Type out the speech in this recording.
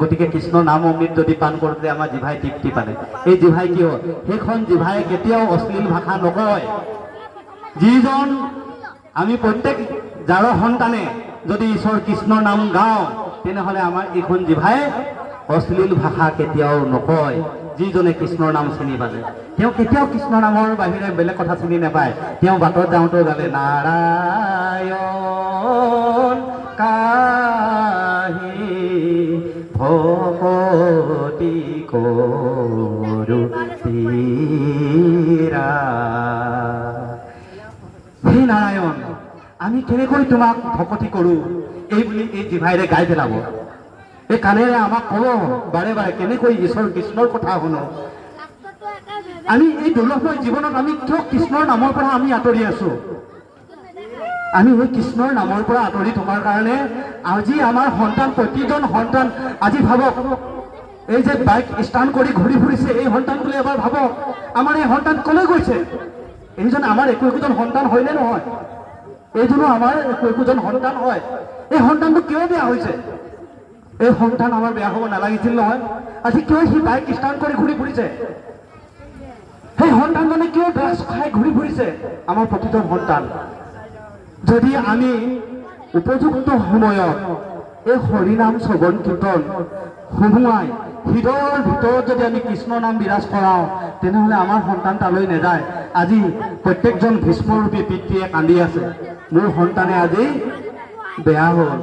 গতিকে কৃষ্ণৰ নাম অমৃত যদি পান কৰোঁতে আমাৰ জিভাই তৃপ্তি পালে, এই জিভাই কি হয়, সেইখন জিভাই কেতিয়াও অশ্লীল ভাষা নকয়। যিজন আমি প্ৰত্যেক যাৰ সন্তানে যদি ঈশ্বৰ কৃষ্ণৰ নাম গাওঁ, তেনেহ'লে আমাৰ এইখন জিভাই অশ্লীল ভাষা কেতিয়াও নকয়। যিজনে কৃষ্ণৰ নাম চিনি পালে, তেওঁ কেতিয়াও কৃষ্ণৰ নামৰ বাহিৰে বেলেগ কথা চিনি নাপায়। তেওঁ বাটত যাওঁতেও গালে নাৰায়ণ কাহি ভকতি কৰো পীৰা। হে নাৰায়ণ, আমি কেনেকৈ তোমাক ভকতি কৰোঁ এই বুলি এই জিভাইৰে গাই পেলাব। এই কাণেৰে আমাক ক'ব বাৰে বাৰে কেনেকৈ ঈশ্বৰ কৃষ্ণৰ কথা শুনো। আমি এই দুৰ্লভময় জীৱনত আমি কিয় কৃষ্ণৰ নামৰ পৰা আমি আঁতৰি আছো? আমি এই কৃষ্ণৰ নামৰ পৰা আঁতৰি থকাৰ কাৰণে আজি আমাৰ সন্তান, প্ৰতিজন সন্তান, আজি ভাবক এই যে বাইক ষ্টাৰ্ট কৰি ঘূৰি ফুৰিছে, এই সন্তানটোলৈ এবাৰ ভাবক আমাৰ এই সন্তান কলৈ গৈছে? এইজন আমাৰ একো একোজন সন্তান হয়নে নহয়? এইজনো আমাৰ একো একোজন সন্তান হয়। এই সন্তানটো কিয় বেয়া হৈছে? এই সন্তান আমাৰ বেয়া হ'ব নালাগিছিল নহয়। আজি কিয় সি বাইক ষ্টাৰ্ট কৰি ঘূৰি ফুৰিছে? সেই সন্তানজনে কিয় ড্ৰাগছ খাই ঘূৰি ফুৰিছে? আমাৰ প্ৰতিজন সন্তান যদি আমি উপযুক্ত সময়ত এই হৰিনাম শ্ৰৱণ কীৰ্তন সোমোৱাই হৃদয়ৰ ভিতৰত যদি আমি কৃষ্ণ নাম বিৰাজ কৰাওঁ, তেনেহ'লে আমাৰ সন্তান তালৈ নাযায়। আজি প্ৰত্যেকজন ভীষ্মৰূপী পিতৃয়ে কান্দি আছে, মোৰ সন্তানে আজি বেয়া হ'ল।